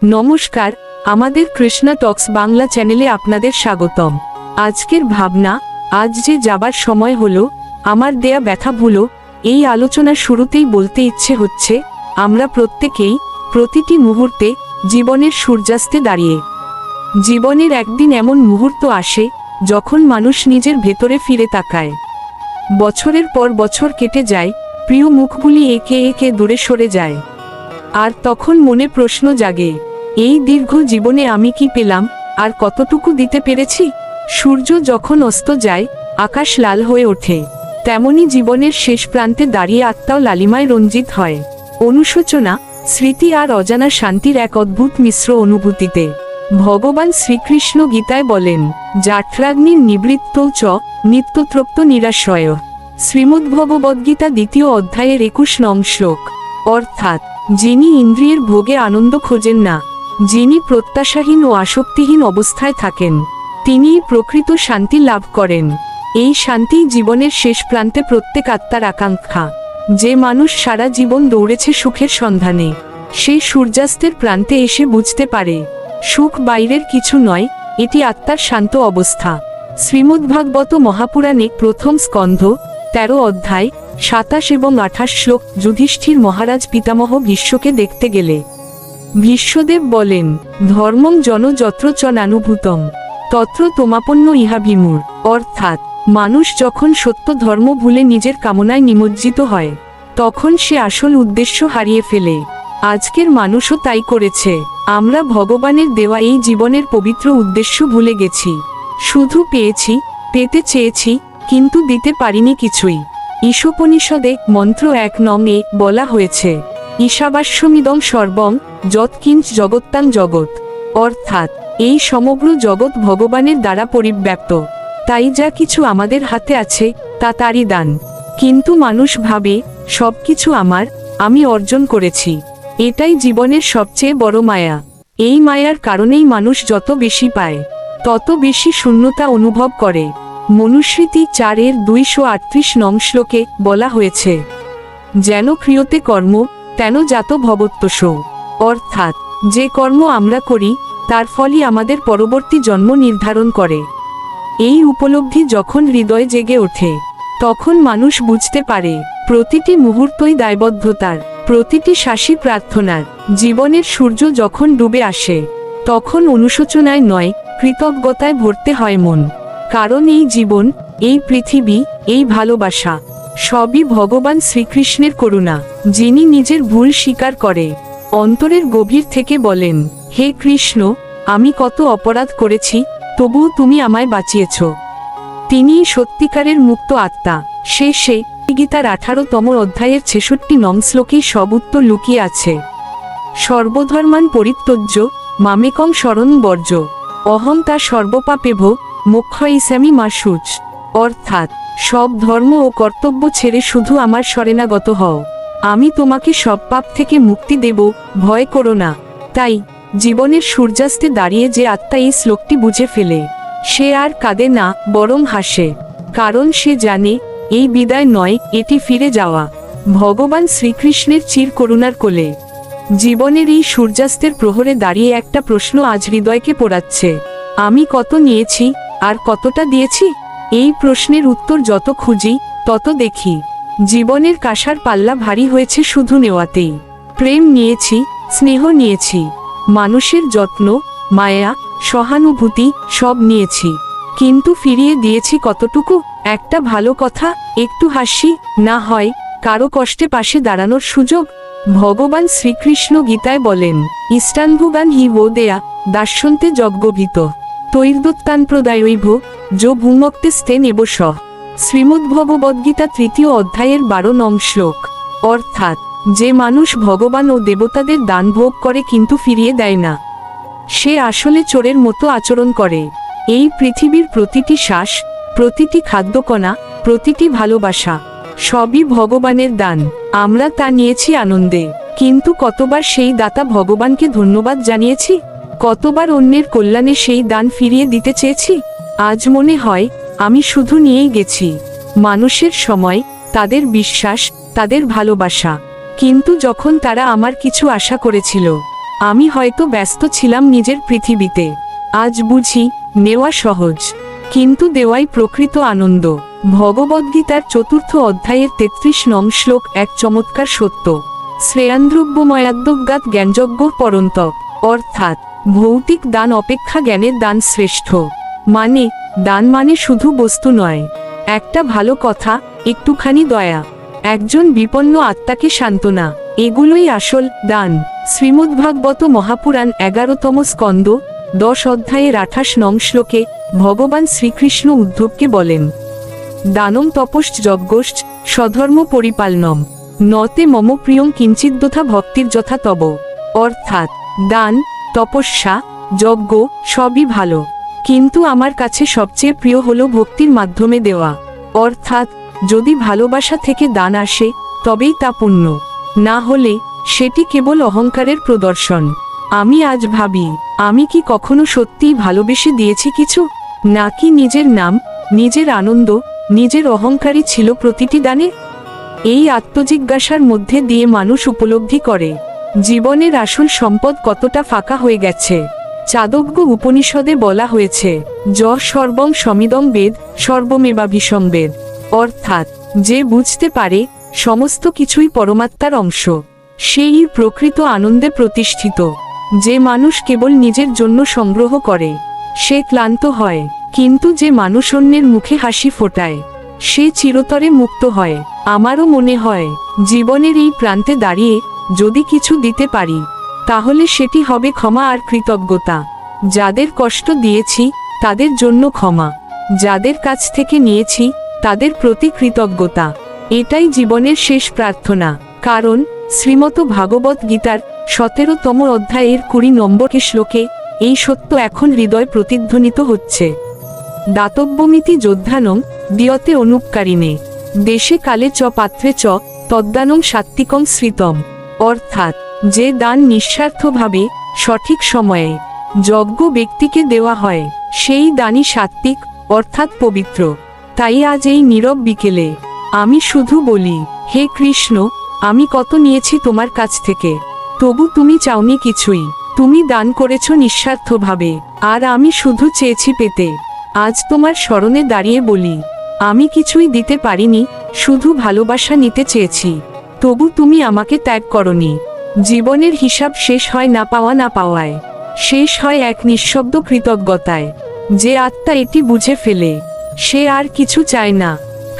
নমস্কার, আমাদের কৃষ্ণা টক্স বাংলা চ্যানেলে আপনাদের স্বাগতম। আজকের ভাবনা, আজ যে যাবার সময় হলো, আমার দেয়া ব্যথা ভুলো। এই আলোচনার শুরুতেই বলতে ইচ্ছে হচ্ছে, আমরা প্রত্যেকেই প্রতিটি মুহূর্তে জীবনের সূর্যাস্তে দাঁড়িয়ে। জীবনের একদিন এমন মুহূর্ত আসে যখন মানুষ নিজের ভেতরে ফিরে তাকায়। বছরের পর বছর কেটে যায়, প্রিয় মুখগুলি একে একে দূরে সরে যায়, আর তখন মনে প্রশ্ন জাগে, এই দীর্ঘ জীবনে আমি কি পেলাম, আর কতটুকু দিতে পেরেছি? সূর্য যখন অস্ত যায়, আকাশ লাল হয়ে ওঠে, তেমনি জীবনের শেষ প্রান্তে দাঁড়িয়ে আত্মাও লালিমায় রঞ্জিত হয়। অনুশোচনা, স্মৃতি আর অজানা শান্তির এক অদ্ভুত মিশ্র অনুভূতিতে। ভগবান শ্রীকৃষ্ণ গীতায় বলেন, জাঠরাগ্নির নিবৃত্ত চ নিত্যতৃপ্ত নিরাশ্রয়। শ্রীমদ্ভগবদ্গীতা 2য় অধ্যায়ের 21 নং শ্লোক। অর্থাৎ, যিনি ইন্দ্রিয়ের ভোগে আনন্দ খোঁজেন না, যিনি প্রত্যাশাহীন ও আসক্তিহীন অবস্থায় থাকেন, তিনিই প্রকৃত শান্তি লাভ করেন। এই শান্তিই জীবনের শেষ প্রান্তে প্রত্যেক আত্মার আকাঙ্ক্ষা। যে মানুষ সারা জীবন দৌড়েছে সুখের সন্ধানে, সেই সূর্যাস্তের প্রান্তে এসে বুঝতে পারে, সুখ বাইরের কিছু নয়, এটি আত্মার শান্ত অবস্থা। শ্রীমদ্ভাগবত মহাপুরাণে প্রথম স্কন্ধ 13 অধ্যায় 27 এবং 28 শ্লোক। যুধিষ্ঠির মহারাজ পিতামহ ভীষ্মকে দেখতে গেলে ভীষ্মদেব বলেন, ধর্মং জন যত্র চ নানুভূতম তত্র তোমাপন্ন ইহাভিমূঢ়। অর্থাৎ, মানুষ যখন সত্য ধর্ম ভুলে নিজের কামনায় নিমজ্জিত হয়, তখন সে আসল উদ্দেশ্য হারিয়ে ফেলে। আজকের মানুষও তাই করেছে। আমরা ভগবানের দেওয়া এই জীবনের পবিত্র উদ্দেশ্য ভুলে গেছি। শুধু পেয়েছি, পেতে চেয়েছি, কিন্তু দিতে পারিনি কিছুই। ঈশোপনিষদে মন্ত্র 1 নং এ বলা হয়েছে, ঈশাবাস্যমিদং সর্বং যৎকিঞ্চ জগত্তাং জগৎ। অর্থাৎ, এই সমগ্র জগৎ ভগবানের দ্বারা পরিব্যাপ্ত, তাই যা কিছু আমাদের হাতে আছে তা তারই দান। কিন্তু মানুষ ভাবে, সবকিছু আমার, আমি অর্জন করেছি। এটাই জীবনের সবচেয়ে বড় মায়া। এই মায়ার কারণেই মানুষ যত বেশি পায়, তত বেশি শূন্যতা অনুভব করে। মনুস্মৃতি 4 238 নং শ্লোকে বলা হয়েছে, যেন ক্রিয়তে কর্ম তেন জাত ভবত্যস। অর্থাৎ, যে কর্ম আমরা করি তার ফলই আমাদের পরবর্তী জন্ম নির্ধারণ করে। এই উপলব্ধি যখন হৃদয়ে জেগে ওঠে, তখন মানুষ বুঝতে পারে, প্রতিটি মুহূর্তই দায়বদ্ধতার, প্রতিটি শ্বাসই প্রার্থনার। জীবনের সূর্য যখন ডুবে আসে, তখন অনুশোচনায় নয়, কৃতজ্ঞতায় ভরতে হয় মন। কারণ এই জীবন, এই পৃথিবী, এই ভালোবাসা সবই ভগবান শ্রীকৃষ্ণের করুণা, যিনি নিজের ভুল স্বীকার করে অন্তরের গভীর থেকে বলেন, হে কৃষ্ণ, আমি কত অপরাধ করেছি, তবুও তুমি আমায় বাঁচিয়েছ। তিনিই সত্যিকারের মুক্ত আত্মা। শেষে গীতার 18তম অধ্যায়ের 66 নং শ্লোকেই সব উত্তর লুকিয়ে আছে। সর্বধর্মান পরিত্যজ্য মামেকং শরণং বর্জ অহং তা সর্বপাপেভ মোক্ষয়িষ্যামি মা শুচ। অর্থাৎ, সব ধর্ম ও কর্তব্য ছেড়ে শুধু আমার শরণাগত হও, আমি তোমাকে সব পাপ থেকে মুক্তি দেব, ভয় করো না। তাই জীবনের সূর্যাস্তে দাঁড়িয়ে যে আত্মা এই শ্লোকটি বুঝে ফেলে, সে আর কাঁদে না, বরং হাসে। কারণ সে জানে, এই বিদায় নয়, এটি ফিরে যাওয়া ভগবান শ্রীকৃষ্ণের চির করুণার কোলে। জীবনের এই সূর্যাস্তের প্রহরে দাঁড়িয়ে একটা প্রশ্ন আজ হৃদয়কে পোড়াচ্ছে, আমি কত নিয়েছি আর কতটা দিয়েছি? এই প্রশ্নের উত্তর যত খুঁজি, তত দেখি জীবনের কাঁসার পাল্লা ভারী হয়েছে শুধু নেওয়াতেই। প্রেম নিয়েছি, স্নেহ নিয়েছি, মানুষের যত্ন, মায়া, সহানুভূতি সব নিয়েছি, কিন্তু ফিরিয়ে দিয়েছি কতটুকু? একটা ভালো কথা, একটু হাসি, না হয় কারো কষ্টে পাশে দাঁড়ানোর সুযোগ। ভগবান শ্রীকৃষ্ণ গীতায় বলেন, ইষ্টানভুগান হি वो দেয়া দাস্যন্তে যজ্ঞভীত তৈর্দত্তান প্রদায়ৈভ যো ভূমক্তে স্তে নেবস। শ্রীমদ্ভগবদ্গীতা 3য় অধ্যায়ের 12 নং শ্লোক। অর্থাৎ, যে মানুষ ভগবান ও দেবতাদের দান ভোগ করে কিন্তু ফিরিয়ে দেয় না, সে আসলে চোরের মতো আচরণ করে। এই পৃথিবীর প্রতিটি শ্বাস, প্রতিটি খাদ্যকণা, প্রতিটি ভালোবাসা সবই ভগবানের দান। আমরা তা নিয়েছি আনন্দে, কিন্তু কতবার সেই দাতা ভগবানকে ধন্যবাদ জানিয়েছি? কতবার অন্যের কল্যাণে সেই দান ফিরিয়ে দিতে চেয়েছি? আজ মনে হয়, আমি শুধু নিয়েই গেছি মানুষের সময়, তাদের বিশ্বাস, তাদের ভালোবাসা। কিন্তু যখন তারা আমার কিছু আশা করেছিল, আমি হয়তো ব্যস্ত ছিলাম নিজের পৃথিবীতে। আজ বুঝি নেওয়া সহজ, কিন্তু দেওয়াই প্রকৃত আনন্দ। ভগবদ্গীতার 4th অধ্যায়ের 33 নং শ্লোক এক চমৎকার সত্য। শ্রেয়ান্দ্রব্যময়াদ্যজ্ঞাত জ্ঞানযজ্ঞ পরন্তপ, অর্থাৎ ভৌতিক দান অপেক্ষা জ্ঞানের দান শ্রেষ্ঠ। মানে দান মানে শুধু বস্তু নয়, একটা ভালো কথা, একটুখানি দয়া, একজন বিপন্ন আত্মাকে সান্ত্বনা, এগুলোই আসল দান। শ্রীমদ্ভাগবত মহাপুরাণ 11তম স্কন্দ 10 অধ্যায়ের 28 নং শ্লোকে ভগবান শ্রীকৃষ্ণ উদ্ধবকে বলেন, দানম তপশ্চ যজ্ঞশ্চ স্বধর্ম পরিপালনম নতে মম প্রিয়ং কিঞ্চিদ্যথা ভক্তির যথা তব। অর্থাৎ দান, তপস্যা, যজ্ঞ সবই ভালো, কিন্তু আমার কাছে সবচেয়ে প্রিয় হলো ভক্তির মাধ্যমে দেওয়া। অর্থাৎ যদি ভালোবাসা থেকে দান আসে তবেই তা পুণ্য, না হলে সেটি কেবল অহংকারের প্রদর্শন। আমি আজ ভাবি, আমি কি কখনো সত্যিই ভালোবেসে দিয়েছি কিছু, নাকি নিজের নাম, নিজের আনন্দ, নিজের অহংকারই ছিল প্রতিটি দানে? এই আত্মজিজ্ঞাসার মধ্যে দিয়ে মানুষ উপলব্ধি করে জীবনের আসল সম্পদ কতটা ফাঁকা হয়ে গেছে। চাদজ্ঞ উপনিষদে বলা হয়েছে, সর্বং সমিদং বেদ সর্বমেবাভিসং বেদ। অর্থাৎ যে বুঝতে পারে সমস্ত কিছুই পরমাত্মার অংশ, সেই প্রকৃত আনন্দে প্রতিষ্ঠিত। যে মানুষ কেবল নিজের জন্য সংগ্রহ করে সে ক্লান্ত হয়, কিন্তু যে মানুষ অন্যের মুখে হাসি ফোটায় সে চিরতরে মুক্ত হয়। আমারও মনে হয় জীবনের এই প্রান্তে দাঁড়িয়ে যদি কিছু দিতে পারি তাহলে সেটি হবে ক্ষমা আর কৃতজ্ঞতা। যাদের কষ্ট দিয়েছি তাদের জন্য ক্ষমা, যাদের কাছ থেকে নিয়েছি তাদের প্রতি কৃতজ্ঞতা। এটাই জীবনের শেষ প্রার্থনা। কারণ শ্রীমত ভাগবত গীতার 17তম অধ্যায়ের 20 নম্বর শ্লোকে এই সত্য এখন হৃদয় প্রতিধ্বনিত হচ্ছে, দাতব্যমিতি যোদ্ধানং দিয়তে অনুপকারিণে দেশে কালে চ পাত্রে চ তদ্দানং সাত্ত্বিকং শ্রিতম। অর্থাৎ যে দান নিঃস্বার্থভাবে সঠিক সময়ে যোগ্য ব্যক্তিকে দেওয়া হয় সেই দানই সাত্ত্বিক, অর্থাৎ পবিত্র। তাই আজ এই নীরব বিকেলে আমি শুধু বলি, হে কৃষ্ণ, আমি কত নিয়েছি তোমার কাছ থেকে, তবু তুমি চাওনি কিছুই। তুমি দান করেছ নিঃস্বার্থভাবে, আর আমি শুধু চেয়েছি পেতে। আজ তোমার স্মরণে দাঁড়িয়ে বলি, আমি কিছুই দিতে পারিনি, শুধু ভালোবাসা নিতে চেয়েছি, তবু তুমি আমাকে ত্যাগ করনি। জীবনের হিসাব শেষ হয় না পাওয়ায়, শেষ হয় এক নিঃশব্দ কৃতজ্ঞতায়। যে আত্মা এটি বুঝে ফেলে সে আর কিছু চায় না,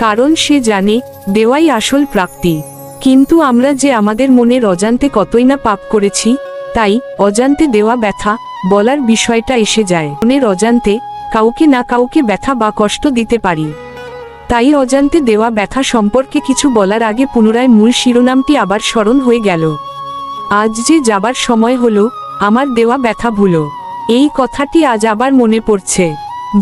কারণ সে জানে দেওয়াই আসল প্রাপ্তি। কিন্তু আমরা যে আমাদের মনের অজান্তে কতই না পাপ করেছি, তাই অজান্তে দেওয়া ব্যথা বলার বিষয়টা এসে যায়। মনের অজান্তে কাউকে না কাউকে ব্যথা বা কষ্ট দিতে পারি। তাই অজান্তে দেওয়া ব্যথা সম্পর্কে কিছু বলার আগে পুনরায় মূল শিরোনামটি আবার স্মরণ হয়ে গেল। আজ যে যাবার সময় হলো, আমার দেওয়া ব্যথা ভুলো, এই কথাটি আজ আবার মনে পড়ছে।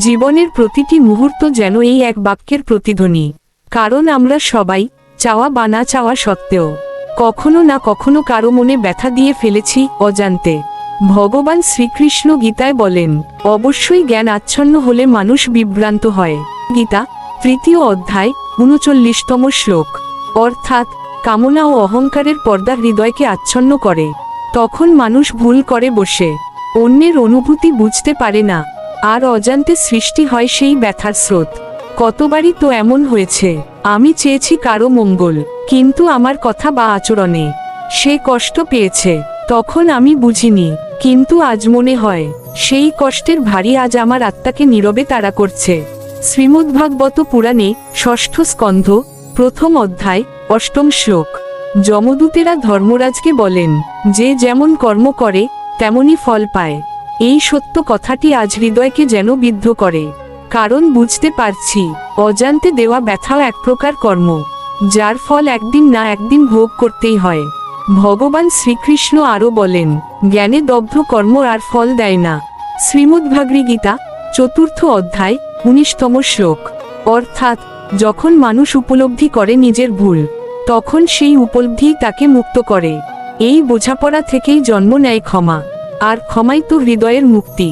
জীবনের প্রতিটি মুহূর্ত যেন এই এক বাক্যের প্রতিধ্বনি। কারণ আমরা সবাই চাওয়া বা না চাওয়া সত্ত্বেও কখনো না কখনো কারো মনে ব্যথা দিয়ে ফেলেছি অজান্তে। ভগবান শ্রীকৃষ্ণ গীতায় বলেন, অবশ্যই জ্ঞান আচ্ছন্ন হলে মানুষ বিভ্রান্ত হয়। গীতা 3য় অধ্যায় 39তম শ্লোক। অর্থাৎ কামনা ও অহংকারের পর্দা হৃদয়কে আচ্ছন্ন করে। তখন মানুষ ভুল করে বসে অন্যের অনুভূতি বুঝতে পারে না, আর অজান্তে সৃষ্টি হয় সেই ব্যথার স্রোত। কতবারই তো এমন হয়েছে, আমি চেয়েছি কারো মঙ্গল, কিন্তু আমার কথা বা আচরণে সে কষ্ট পেয়েছে, তখন আমি বুঝিনি। কিন্তু আজ মনে হয় সেই কষ্টের ভারী আজ আমার আত্মাকে নীরবে তাড়া করছে। শ্রীমদ্ভাগবত পুরাণে 6ষ্ঠ স্কন্ধ 1ম অধ্যায় 8ম শ্লোক। যমদূতেরা ধর্মরাজকে বলেন, যে যেমন কর্ম করে তেমনই ফল পায়। এই সত্য কথাটি আজ হৃদয়কে যেন বিদ্ধ করে। কারণ বুঝতে পারছি অজান্তে দেওয়া ব্যথাও এক প্রকার কর্ম, যার ফল একদিন না একদিন ভোগ করতেই হয়। ভগবান শ্রীকৃষ্ণ আরও বলেন, জ্ঞানে দগ্ধ কর্ম আর ফল দেয় না। শ্রীমদ্ভাগবত গীতা 4র্থ অধ্যায় 19তম শ্লোক। অর্থাৎ যখন মানুষ উপলব্ধি করে নিজের ভুল, তখন সেই উপলব্ধিই তাকে মুক্ত করে। এই বোঝাপড়া থেকেই জন্ম নেয় ক্ষমা, আর ক্ষমাই তো হৃদয়ের মুক্তি।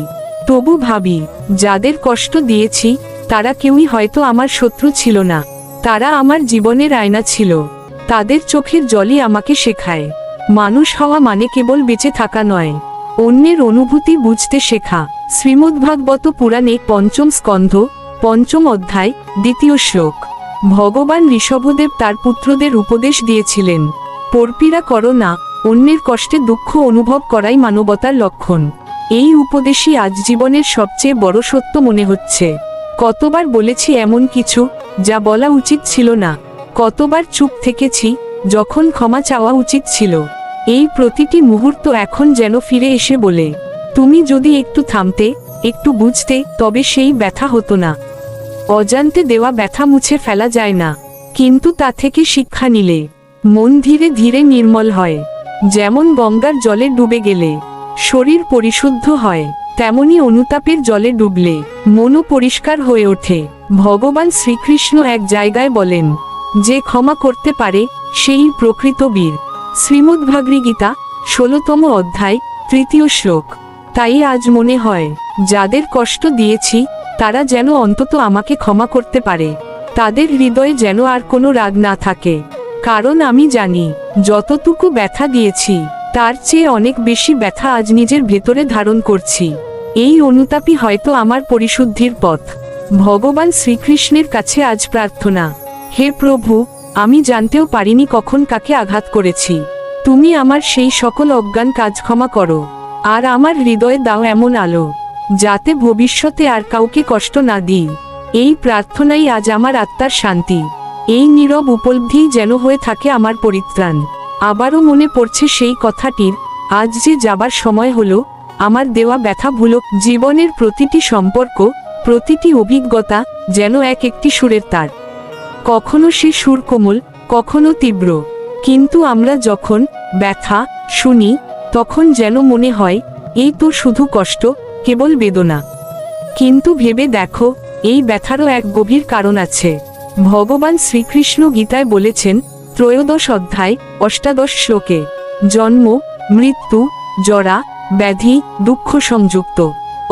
তবু ভাবি, যাদের কষ্ট দিয়েছি তারা কেউই হয়তো আমার শত্রু ছিল না, তারা আমার জীবনের আয়না ছিল। তাদের চোখের জলই আমাকে শেখায় মানুষ হওয়া মানে কেবল বেঁচে থাকা নয়, অন্যের অনুভূতি বুঝতে শেখা। শ্রীমদ্ভাগবত পুরাণে পঞ্চম স্কন্ধ, পঞ্চম অধ্যায়, দ্বিতীয় শ্লোক। ভগবান ঋষভদেব তার পুত্রদের উপদেশ দিয়েছিলেন, পরপীড়া করো না, অন্যের কষ্টে দুঃখ অনুভব করাই মানবতার লক্ষণ। এই উপদেশই আজ জীবনের সবচেয়ে বড় সত্য মনে হচ্ছে। কতবার বলেছি এমন কিছু যা বলা উচিত ছিল না, কতবার চুপ থেকেছি যখন ক্ষমা চাওয়া উচিত ছিল। এই প্রতিটি মুহূর্ত এখন যেন ফিরে এসে বলে, তুমি যদি একটু থামতে, একটু বুঝতে, তবে সেই ব্যথা হতো না। অজান্তে দেওয়া ব্যথা মুছে ফেলা যায় না, কিন্তু তা থেকে শিক্ষা নিলে মন ধীরে ধীরে নির্মল হয়। যেমন গঙ্গার জলে ডুবে গেলে শরীর পরিশুদ্ধ হয়, তেমনি অনুতাপের জলে ডুবলে মনও পরিষ্কার হয়ে ওঠে। ভগবান শ্রীকৃষ্ণ এক জায়গায় বলেন, যে ক্ষমা করতে পারে সেই প্রকৃত বীর। শ্রীমদ্ভাগবত 16তম অধ্যায়, 3য় শ্লোক। তাই আজ মনে হয়, যাদের কষ্ট দিয়েছি তারা যেন অন্তত আমাকে ক্ষমা করতে পারে, তাদের হৃদয়ে যেন আর কোনো রাগ না থাকে। কারণ আমি জানি, যতটুকু ব্যথা দিয়েছি তার চেয়ে অনেক বেশি ব্যথা আজ নিজের ভেতরে ধারণ করছি। এই অনুতাপই হয়তো আমার পরিশুদ্ধির পথ। ভগবান শ্রীকৃষ্ণের কাছে আজ প্রার্থনা, হে প্রভু, আমি জানতেও পারিনি কখন কাকে আঘাত করেছি। তুমি আমার সেই সকল অজ্ঞান কাজ ক্ষমা করো, আর আমার হৃদয়ে দাও এমন আলো, যাতে ভবিষ্যতে আর কাউকে কষ্ট না দিই। এই প্রার্থনাই আজ আমার আত্মার শান্তি। এই নীরব উপলব্ধিই যেন হয়ে থাকে আমার পরিত্রাণ। আবারও মনে পড়ছে সেই কথাটির, আজ যে যাবার সময় হলো, আমার দেওয়া ব্যথা ভুলো। জীবনের প্রতিটি সম্পর্ক, প্রতিটি অভিজ্ঞতা যেন এক একটি সুরের তার। কখনো সে সুর কোমল, কখনো তীব্র, কিন্তু আমরা যখন ব্যথা শুনি তখন যেন মনে হয় এই তো শুধু কষ্ট, কেবল বেদনা। কিন্তু ভেবে দেখো, এই ব্যথারও এক গভীর কারণ আছে। ভগবান শ্রীকৃষ্ণ গীতায় বলেছেন, 13 অধ্যায়, 18 শ্লোকে, জন্ম, মৃত্যু, জরা, ব্যাধি, দুঃখ সংযুক্ত।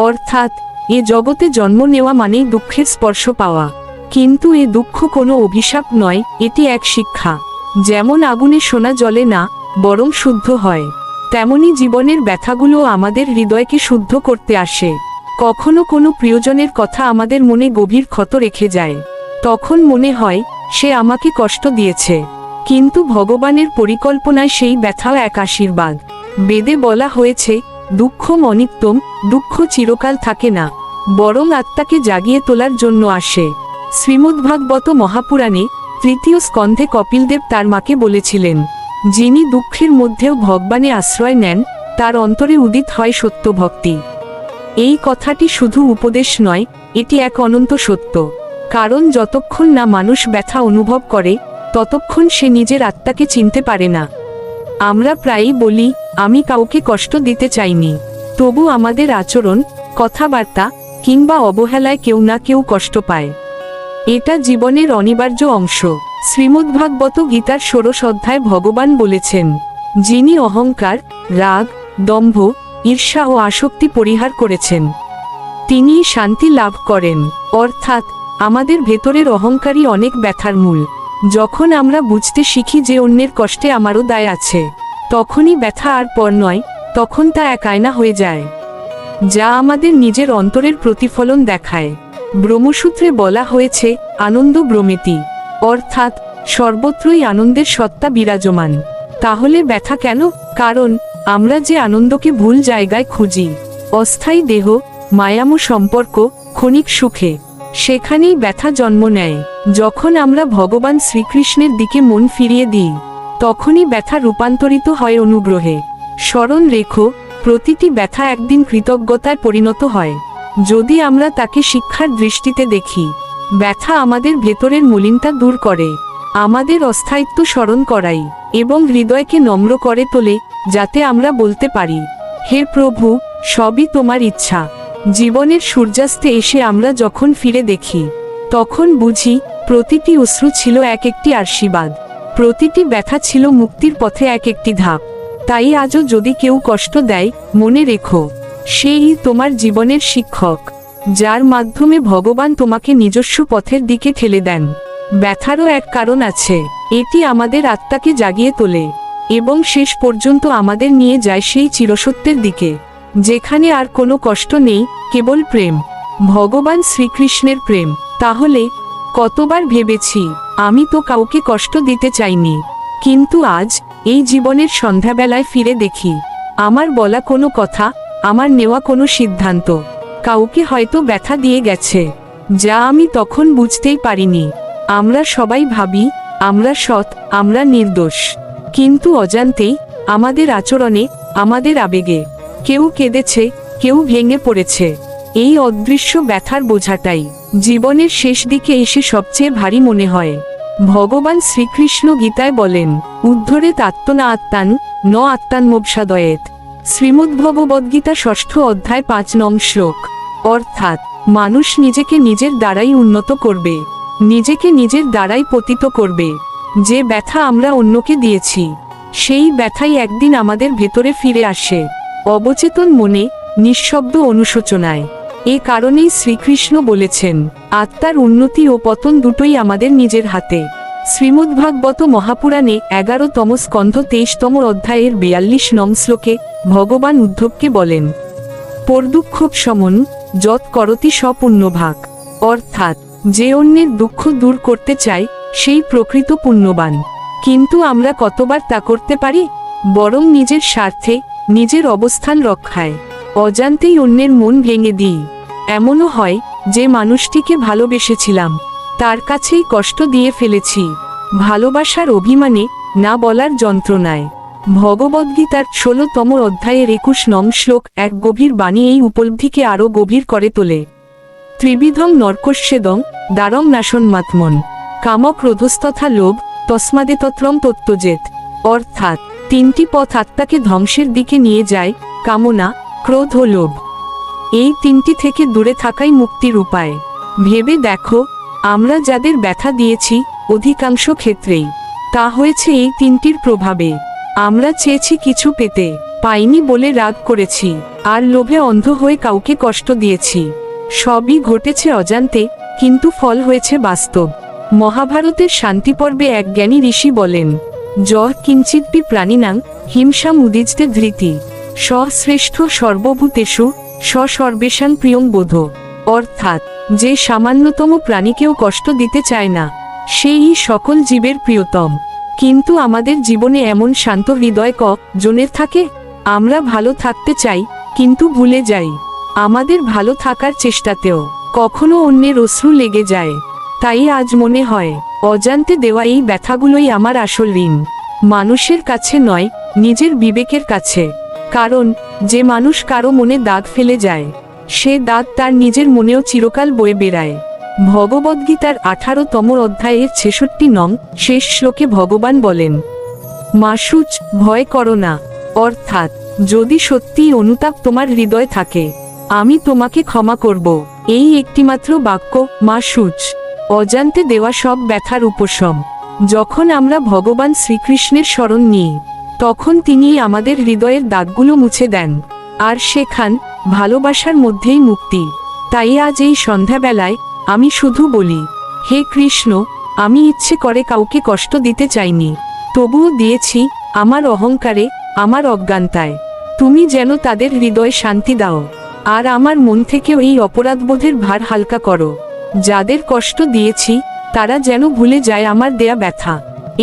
অর্থাৎ এ জগতে জন্ম নেওয়া মানেই দুঃখের স্পর্শ পাওয়া। কিন্তু এ দুঃখ কোনো অভিশাপ নয়, এটি এক শিক্ষা। যেমন আগুনে সোনা জ্বলে না, বরং শুদ্ধ হয়, তেমনি জীবনের ব্যথাগুলো আমাদের হৃদয়কে শুদ্ধ করতে আসে। কখনো কোনো প্রিয়জনের কথা আমাদের মনে গভীর ক্ষত রেখে যায়, তখন মনে হয় সে আমাকে কষ্ট দিয়েছে, কিন্তু ভগবানের পরিকল্পনায় সেই ব্যথাও এক আশীর্বাদ। বেদে বলা হয়েছে, দুঃখম অনিত্যম, দুঃখ চিরকাল থাকে না, বরং আত্মাকে জাগিয়ে তোলার জন্য আসে। শ্রীমদ্ভাগবত মহাপুরাণে 3য় স্কন্ধে কপিলদেব তার মাকে বলেছিলেন, যিনি দুঃখের মধ্যেও ভগবানে আশ্রয় নেন তার অন্তরে উদিত হয় সত্য ভক্তি। এই কথাটি শুধু উপদেশ নয়, এটি এক অনন্ত সত্য। কারণ যতক্ষণ না মানুষ ব্যথা অনুভব করে, ততক্ষণ সে নিজের আত্মাকে চিনতে পারে না। আমরা প্রায়ই বলি, আমি কাউকে কষ্ট দিতে চাইনি, তবু আমাদের আচরণ, কথাবার্তা কিংবা অবহেলায় কেউ না কেউ কষ্ট পায়। এটা জীবনের অনিবার্য অংশ। শ্রীমদ্ভাগবত গীতার 16 অধ্যায় ভগবান বলেছেন, যিনি অহংকার, রাগ, দম্ভ, ঈর্ষা ও আসক্তি পরিহার করেছেন, তিনিই শান্তি লাভ করেন। অর্থাৎ আমাদের ভেতরের অহংকারই অনেক ব্যথার মূল। যখন আমরা বুঝতে শিখি যে অন্যের কষ্টে আমারও দায় আছে, তখনই ব্যথা আর পর নয়, তখন তা এক আয়না হয়ে যায়, যা আমাদের নিজের অন্তরের প্রতিফলন দেখায়। ব্রহ্মসূত্রে বলা হয়েছে, আনন্দ ব্রহ্মেতি, অর্থাৎ সর্বত্রই আনন্দের সত্তা বিরাজমান। তাহলে ব্যথা কেন? কারণ আমরা যে আনন্দকে ভুল জায়গায় খুঁজি, অস্থায়ী দেহ, মায়াময় সম্পর্ক, ক্ষণিক সুখে, সেখানেই ব্যথা জন্ম নেয়। যখন আমরা ভগবান শ্রীকৃষ্ণের দিকে মন ফিরিয়ে দিই, তখনই ব্যথা রূপান্তরিত হয় অনুগ্রহে। স্মরণ রেখো, প্রতিটি ব্যথা একদিন কৃতজ্ঞতায় পরিণত হয়, যদি আমরা তাকে শিক্ষার দৃষ্টিতে দেখি। ব্যথা আমাদের ভেতরের মলিনতা দূর করে, আমাদের অস্থায়িত্ব স্মরণ করাই, এবং হৃদয়কে নম্র করে তোলে, যাতে আমরা বলতে পারি, হে প্রভু, সবই তোমার ইচ্ছা। জীবনের সূর্যাস্তে এসে আমরা যখন ফিরে দেখি, তখন বুঝি প্রতিটি অশ্রু ছিল এক একটি আশীর্বাদ, প্রতিটি ব্যথা ছিল মুক্তির পথে এক একটি ধাপ। তাই আজও যদি কেউ কষ্ট দেয়, মনে রেখো, সেই তোমার জীবনের শিক্ষক, যার মাধ্যমে ভগবান তোমাকে নিজস্ব পথের দিকে ঠেলে দেন। ব্যথারও এক কারণ আছে, এটি আমাদের আত্মাকে জাগিয়ে তোলে। এবং শেষ পর্যন্ত আমাদের নিয়ে যায় সেই চিরসত্যের দিকে, যেখানে আর কোনো কষ্ট নেই, কেবল প্রেম, ভগবান শ্রীকৃষ্ণের প্রেম। তাহলে কতবার ভেবেছি আমি তো কাউকে কষ্ট দিতে চাইনি, কিন্তু আজ এই জীবনের সন্ধ্যাবেলায় ফিরে দেখি আমার বলা কোনো কথা, আমার নেওয়া কোনো সিদ্ধান্ত কাউকে হয়তো ব্যথা দিয়ে গেছে, যা আমি তখন বুঝতেই পারিনি। আমরা সবাই ভাবি আমরা সৎ, আমরা নির্দোষ, কিন্তু অজান্তেই আমাদের আচরণে, আমাদের আবেগে কেউ কেঁদেছে, কেউ ভেঙে পড়েছে। এই অদৃশ্য ব্যথার বোঝাটাই জীবনের শেষ দিকে এসে সবচেয়ে ভারী মনে হয়। ভগবান শ্রীকৃষ্ণ গীতায় বলেন, উদ্ধরেত আত্মনা আত্মান ন আত্মান্মোপসাদয়েত। শ্রীমদ্ভগবদ্গীতা 6ঠ অধ্যায় 5 নং শ্লোক। অর্থাৎ মানুষ নিজেকে নিজের দ্বারাই উন্নত করবে, নিজেকে নিজের দ্বারাই পতিত করবে। যে ব্যথা আমরা অন্যকে দিয়েছি, সেই ব্যথাই একদিন আমাদের ভেতরে ফিরে আসে, অবচেতন মনে, নিঃশব্দ অনুশোচনায়। এ কারণেই শ্রীকৃষ্ণ বলেছেন, আত্মার উন্নতি ও পতন দুটোই আমাদের নিজের হাতে। শ্রীমদ্ভাগবত মহাপুরাণে 11তম স্কন্ধ 23তম অধ্যায়ের 42 নং শ্লোকে ভগবান উদ্ধবকে বলেন, পরদুঃখব সমন যৎ করতি সপুণ্যভাগ। অর্থাৎ যে অন্যের দুঃখ দূর করতে চায় সেই প্রকৃত পুণ্যবান। কিন্তু আমরা কতবার তা করতে পারি? বরং নিজের স্বার্থে, নিজের অবস্থান রক্ষায় অজান্তেই অন্যের মন ভেঙে দিই। এমনও হয় যে মানুষটিকে ভালোবেসেছিলাম, তার কাছেই কষ্ট দিয়ে ফেলেছি, ভালোবাসার অভিমানে, না বলার যন্ত্রণায়। ভগবদ্গীতার 16তম অধ্যায়ের 21 নং শ্লোক এক গভীর বাণী এই উপলব্ধিকে আরও গভীর করে তোলে। ত্রিবিধং নরকস্যেদং দ্বারং নাশনমাত্মন কামক্রোধস্তথা লোভ তস্মাদে তত্রম তত্ত্বজেত। অর্থাৎ তিনটি পথ আত্মাকে ধ্বংসের দিকে নিয়ে যায়, কামনা, ক্রোধ ও লোভ। এই তিনটি থেকে দূরে থাকাই মুক্তির উপায়। ভেবে দেখো, আমরা যাদের ব্যথা দিয়েছি অধিকাংশ ক্ষেত্রেই তা হয়েছে এই তিনটির প্রভাবে। আমরা চেয়েছি কিছু পেতে, পাইনি বলে রাগ করেছি, আর লোভে অন্ধ হয়ে কাউকে কষ্ট দিয়েছি। সবই ঘটেছে অজান্তে, কিন্তু ফল হয়েছে বাস্তব। মহাভারতের শান্তি পর্বে এক জ্ঞানী ঋষি বলেন, যঃ কিঞ্চিৎপি প্রাণিনাং হিংসাম উদিজতে ধৃতি স শ্রেষ্ঠ সর্বভূতেষু স সর্বেষাং প্রিয়ং বোধ। অর্থাৎ যে সামান্যতম প্রাণীকেও কষ্ট দিতে চায় না, সেই সকল জীবের প্রিয়তম। কিন্তু আমাদের জীবনে এমন শান্ত হৃদয় জনের থাকে? আমরা ভালো থাকতে চাই, কিন্তু ভুলে যাই আমাদের ভালো থাকার চেষ্টাতেও কখনো অন্যের অশ্রু লেগে যায়। তাই আজ মনে হয়, অজান্তে দেওয়া এই ব্যথাগুলোই আমার আসল ঋণ। মানুষের কাছে নয়, নিজের বিবেকের কাছে। কারণ যে মানুষ কারো মনে দাগ ফেলে যায়, সে দাগ তার নিজের মনেও চিরকাল বয়ে বেড়ায়। ভগবদ্গীতার 18তম অধ্যায়ের 66 নং শেষ শ্লোকে ভগবান বলেন, মাসুচ ভয় করো না। অর্থাৎ যদি সত্যিই অনুতাপ তোমার হৃদয় থাকে, আমি তোমাকে ক্ষমা করব। এই একটিমাত্র বাক্য, মাসুচ, অজান্তে দেওয়া সব ব্যথার উপশম। যখন আমরা ভগবান শ্রীকৃষ্ণের শরণ নিই, তখন তিনি আমাদের হৃদয়ের দাগগুলো মুছে দেন, আর শেখান ভালোবাসার মধ্যেই মুক্তি। তাই আজ এই সন্ধ্যাবেলায় আমি শুধু বলি, হে কৃষ্ণ, আমি ইচ্ছে করে কাউকে কষ্ট দিতে চাইনি, তবুও দিয়েছি, আমার অহংকারে, আমার অজ্ঞানতায়। তুমি যেন তাদের হৃদয়ে শান্তি দাও, আর আমার মন থেকেও এই অপরাধবোধের ভার হালকা করো। যাদের কষ্ট দিয়েছি তারা যেন ভুলে যায় আমার দেয়া ব্যথা।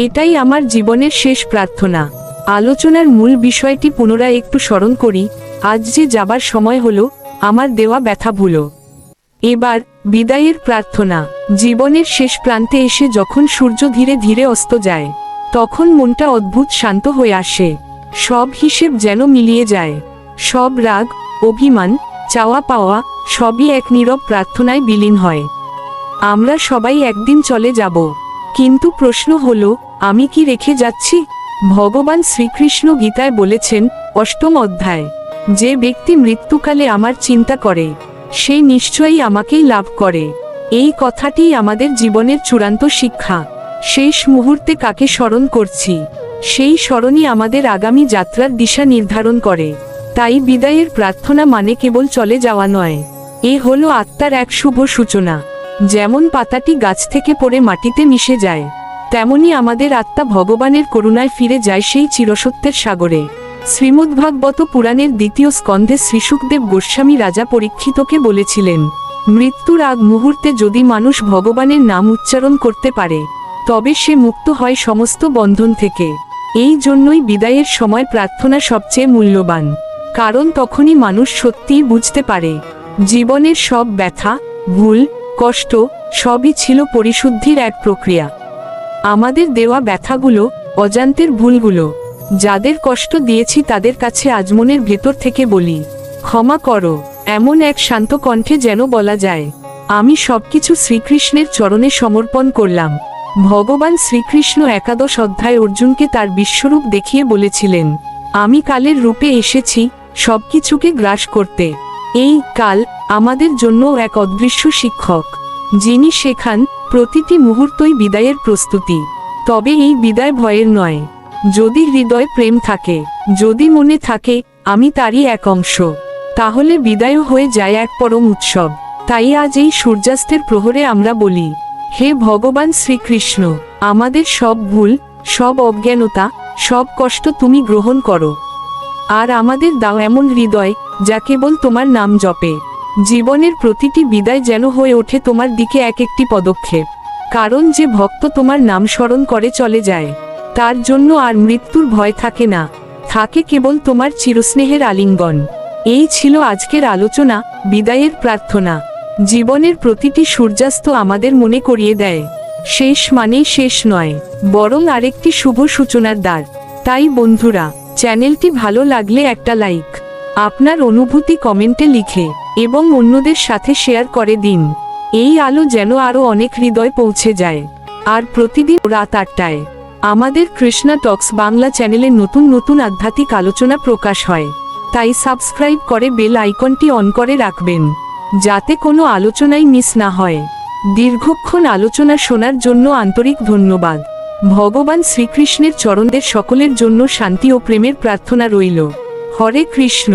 এটাই আমার জীবনের শেষ প্রার্থনা। আলোচনার মূল বিষয়টি পুনরায় একটু স্মরণ করি। আজ যে যাবার সময় হলো, আমার দেওয়া ব্যথা ভুলো। এবার বিদায়ের প্রার্থনা। জীবনের শেষ প্রান্তে এসে যখন সূর্য ধীরে ধীরে অস্ত যায়, তখন মনটা অদ্ভুত শান্ত হয়ে আসে। সব হিসেব যেন মিলিয়ে যায়। সব রাগ, অভিমান, চাওয়া পাওয়া সবই এক নীরব প্রার্থনায় বিলীন হয়। আমরা সবাই একদিন চলে যাব, কিন্তু প্রশ্ন হলো, আমি কি রেখে যাচ্ছি? ভগবান শ্রীকৃষ্ণ গীতায় বলেছেন, 8ম অধ্যায়, যে ব্যক্তি মৃত্যুকালে আমার চিন্তা করে, সে নিশ্চয়ই আমাকেই লাভ করে। এই কথাটিই আমাদের জীবনের চূড়ান্ত শিক্ষা। শেষ মুহূর্তে কাকে স্মরণ করছি, সেই স্মরণই আমাদের আগামী যাত্রার দিশা নির্ধারণ করে। তাই বিদায়ের প্রার্থনা মানে কেবল চলে যাওয়া নয়, এ হলো আত্মার এক শুভ সূচনা। যেমন পাতাটি গাছ থেকে পড়ে মাটিতে মিশে যায়, তেমনি আমাদের আত্মা ভগবানের করুণায় ফিরে যায় সেই চিরসত্যের সাগরে। শ্রীমদ্ভাগবত পুরাণের দ্বিতীয় স্কন্ধে শ্রীশুকদেব গোস্বামী রাজা পরীক্ষিতকে বলেছিলেন, মৃত্যুর আগ মুহূর্তে যদি মানুষ ভগবানের নাম উচ্চারণ করতে পারে তবে সে মুক্ত হয় সমস্ত বন্ধন থেকে। এই জন্যই বিদায়ের সময় প্রার্থনা সবচেয়ে মূল্যবান, কারণ তখনই মানুষ সত্যিই বুঝতে পারে জীবনের সব ব্যথা, ভুল, কষ্ট সবই ছিল পরিশুদ্ধির এক প্রক্রিয়া। আমাদের দেওয়া ব্যথাগুলো, অজান্তের ভুলগুলো, যাদের কষ্ট দিয়েছি তাদের কাছে আজ মনের ভেতর থেকে বলি, ক্ষমা করো। এমন এক শান্ত কণ্ঠে যেন বলা যায়, আমি সবকিছু শ্রীকৃষ্ণের চরণে সমর্পণ করলাম। ভগবান শ্রীকৃষ্ণ একাদশ অধ্যায় অর্জুনকে তার বিশ্বরূপ দেখিয়ে বলেছিলেন, আমি কালের রূপে এসেছি সবকিছুকে গ্রাস করতে। এই কাল আমাদের জন্য এক অদৃশ্য শিক্ষক, যিনি শেখান প্রতিটি মুহূর্তই বিদায়ের প্রস্তুতি। তবে এই বিদায় ভয়ের নয়। যদি হৃদয়ে প্রেম থাকে, যদি মনে থাকে আমি তারই এক অংশ, তাহলে বিদায়ও হয়ে যায় এক পরম উৎসব। তাই আজ এই সূর্যাস্তের প্রহরে আমরা বলি, হে ভগবান শ্রীকৃষ্ণ, আমাদের সব ভুল, সব অজ্ঞানতা, সব কষ্ট তুমি গ্রহণ করো। আর আমাদের দাও এমন হৃদয় যা কেবল তোমার নাম জপে। জীবনের প্রতিটি বিদায় যেন হয়ে ওঠে তোমার দিকে এক একটি পদক্ষেপ। কারণ যে ভক্ত তোমার নাম স্মরণ করে চলে যায়, তার জন্য আর মৃত্যুর ভয় থাকে না, থাকে কেবল তোমার চিরস্নেহের আলিঙ্গন। এই ছিল আজকের আলোচনা, বিদায়ের প্রার্থনা। জীবনের প্রতিটি সূর্যাস্ত আমাদের মনে করিয়ে দেয়, শেষ মানেই শেষ নয়, বরং আরেকটি শুভ সূচনার দ্বার। তাই বন্ধুরা, চ্যানেলটি ভালো লাগলে একটা লাইক, আপনার অনুভূতি কমেন্টে লিখে এবং অন্যদের সাথে শেয়ার করে দিন। এই আলো যেন আরও অনেক হৃদয় পৌঁছে যায়। আর প্রতিদিন রাত 8টায় আমাদের কৃষ্ণা টক্স বাংলা চ্যানেলে নতুন নতুন আধ্যাত্মিক আলোচনা প্রকাশ হয়। তাই সাবস্ক্রাইব করে বেল আইকনটি অন করে রাখবেন, যাতে কোনো আলোচনাই মিস না হয়। দীর্ঘক্ষণ আলোচনা শোনার জন্য আন্তরিক ধন্যবাদ। ভগবান শ্রীকৃষ্ণের চরণদের সকলের জন্য শান্তি ও প্রেমের প্রার্থনা রইল। হরে কৃষ্ণ।